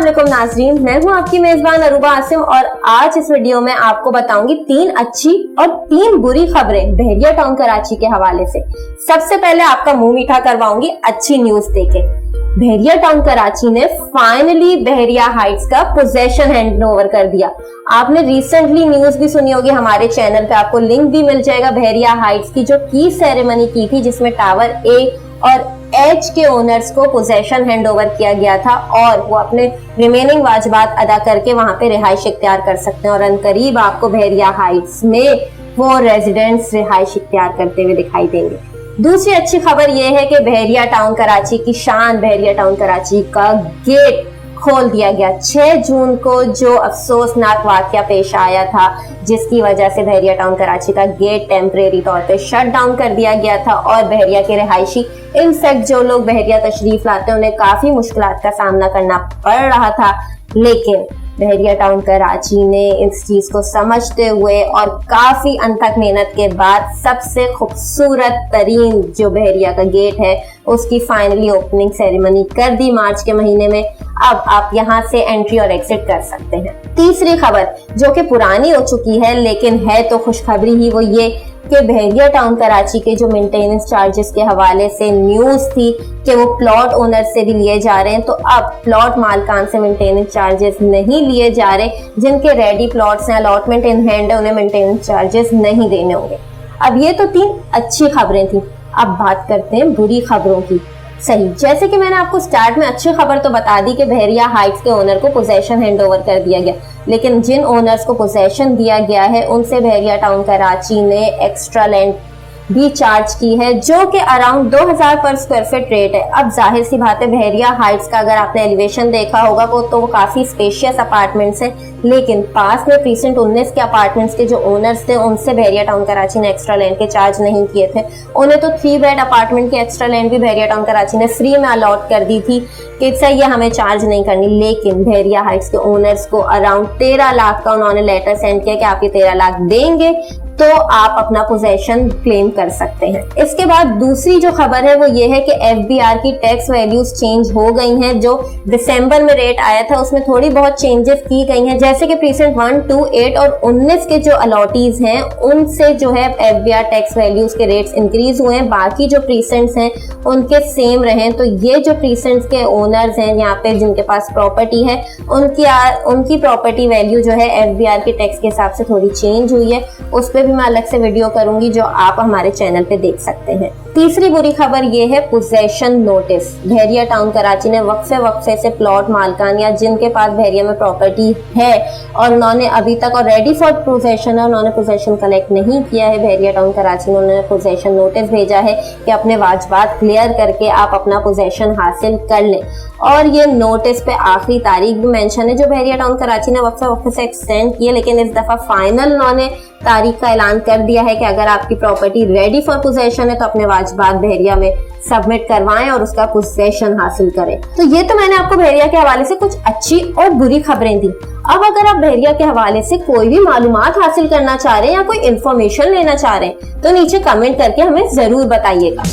अस्सलामुअलैकुम नाज़रीन, मैं हूं आपकी मेजबान अरूबा आसिम और आज इस वीडियो में आपको बताऊंगी 3 अच्छी और 3 बुरी खबरें बहरिया टाउन कराची के हवाले से। सबसे पहले आपका मुंह मीठा करवाऊंगी अच्छी न्यूज देके। बहरिया टाउन कराची ने फाइनली बहरिया हाइट्स का पोजेशन हैंड ओवर कर दिया। आपने रिसेंटली न्यूज भी सुनी होगी, हमारे चैनल पे आपको लिंक भी मिल जाएगा बहरिया हाइट्स की जो की सेरेमनी की थी, जिसमें टावर ए और एच के ओनर्स को पोजेशन हैंड ओवर किया गया था और वो अपने रिमेनिंग वाजिबात अदा करके वहां पे रिहाइश इख्तियार कर सकते हैं और अनकरीब आपको बहरिया हाइट्स में वो रेजिडेंट्स रिहाइश इख्तियार करते हुए दिखाई देंगे। दूसरी अच्छी खबर यह है कि बहरिया टाउन कराची की शान बहरिया टाउन कराची का गेट खोल दिया गया। 6 जून को जो अफसोसनाक वाकया पेश आया था, जिसकी वजह से बहरिया टाउन कराची का गेट टेम्परेरी तौर पे शट डाउन कर दिया गया था और बहरिया के रिहायशी इनफैक्ट जो लोग बहरिया तशरीफ लाते हैं उन्हें काफी मुश्किलात का सामना करना पड़ रहा था, लेकिन बहरिया टाउन कराची ने इस चीज को समझते हुए और काफी अनथक मेहनत के बाद सबसे खूबसूरत तरीन जो बहरिया का गेट है उसकी फाइनली ओपनिंग सेरेमनी कर दी मार्च के महीने में। अब आप यहां से एंट्री और एग्जिट कर सकते हैं। तीसरी खबर जो कि पुरानी हो चुकी है लेकिन है तो खुशखबरी ही, वो ये कि बहरिया टाउन कराची के जो मेंटेनेंस चार्जेस के हवाले से न्यूज थी कि वो प्लॉट ओनर से भी लिए जा रहे हैं, तो अब प्लॉट मालकान से मेंटेनेंस चार्जेस नहीं लिए जा रहे। जिनके रेडी प्लॉट्स हैं, अलॉटमेंट इन हैंड है, उन्हें मेंटेनेंस चार्जेस नहीं देने होंगे। अब ये तो 3 अच्छी खबरें थी। अब बात करते हैं बुरी खबरों की। सही, जैसे कि मैंने आपको स्टार्ट में अच्छी खबर तो बता दी कि बहरिया हाइट्स के ओनर को पोजेशन हैंड ओवर कर दिया गया, लेकिन जिन ओनर्स को पोजेशन दिया गया है उनसे बहरिया टाउन कराची ने एक्स्ट्रा लैंड भी चार्ज की है जो कि अराउंड 2000 पर स्क्वायर फीट रेट है। अब जाहिर सी बात है बहरिया हाइट्स का अगर आपने एलिवेशन देखा होगा तो वो काफी स्पेशियस अपार्टमेंट्स हैं, लेकिन पास में प्रीसेंट 19 के अपार्टमेंट्स के जो ओनर्स थे उनसे बहरिया टाउन कराची ने एक्स्ट्रा लैंड के चार्ज नहीं किए थे। उन्हें तो 3 बेड अपार्टमेंट की एक्स्ट्रा लैंड भी बहरिया टाउन कराची ने फ्री में अलॉट कर दी थी कि सही है हमें चार्ज नहीं करनी, लेकिन बहरिया हाइट्स के ओनर्स को अराउंड 13 लाख का उन्होंने लेटर सेंड किया कि आप ये 13 लाख देंगे तो आप अपना पोजेशन क्लेम कर सकते हैं। इसके बाद दूसरी जो खबर है वो ये है कि एफबीआर की टैक्स वैल्यूज चेंज हो गई हैं। जो दिसंबर में रेट आया था उसमें थोड़ी बहुत चेंजेस की गई हैं, जैसे कि प्रीसेंट 1, 2, 8 और 19 के जो अलॉटीज हैं उनसे जो है एफबीआर टैक्स वैल्यूज के रेट्स इंक्रीज हुए हैं। बाकी जो प्रीसेंट्स हैं उनके सेम रहे। तो ये जो प्रीसेंट्स के ओनर्स हैं यहाँ पे जिनके पास प्रॉपर्टी है उनकी प्रॉपर्टी वैल्यू जो है एफबीआर के टैक्स के हिसाब से थोड़ी चेंज हुई है। उस पर भी मैं अलग से वीडियो करूंगी जो आप हमारे चैनल पे देख सकते हैं। तीसरी बुरी खबर ये है पोजेशन नोटिस। बहरिया टाउन कराची ने वक्फे से प्लॉट मालकान या जिनके पास बहरिया में प्रॉपर्टी है और उन्होंने अभी तक और रेडी फॉर पोजेशन है, उन्होंने पोजेशन कलेक्ट नहीं किया है, बहरिया टाउन कराची ने उन्होंने पोजेशन नोटिस भेजा है कि अपने वाजिबात क्लियर करके आप अपना पोजेशन हासिल कर लें। और ये नोटिस पे आखिरी तारीख भी मेंशन है जो बहरिया टाउन कराची ने वक्फे से एक्सटेंड की है, लेकिन इस दफा फाइनल उन्होंने तारीख का ऐलान कर दिया है कि अगर आपकी प्रॉपर्टी रेडी फॉर पोजेशन है तो अपने वाजिबात बहरिया में सबमिट करवाएं और उसका पोजेशन हासिल करें। तो ये तो मैंने आपको बहरिया के हवाले से कुछ अच्छी और बुरी खबरें दी। अब अगर आप बहरिया के हवाले से कोई भी मालूमात हासिल करना चाह रहे हैं या कोई इन्फॉर्मेशन लेना चाह रहे हैं तो नीचे कमेंट करके हमें जरूर बताइएगा।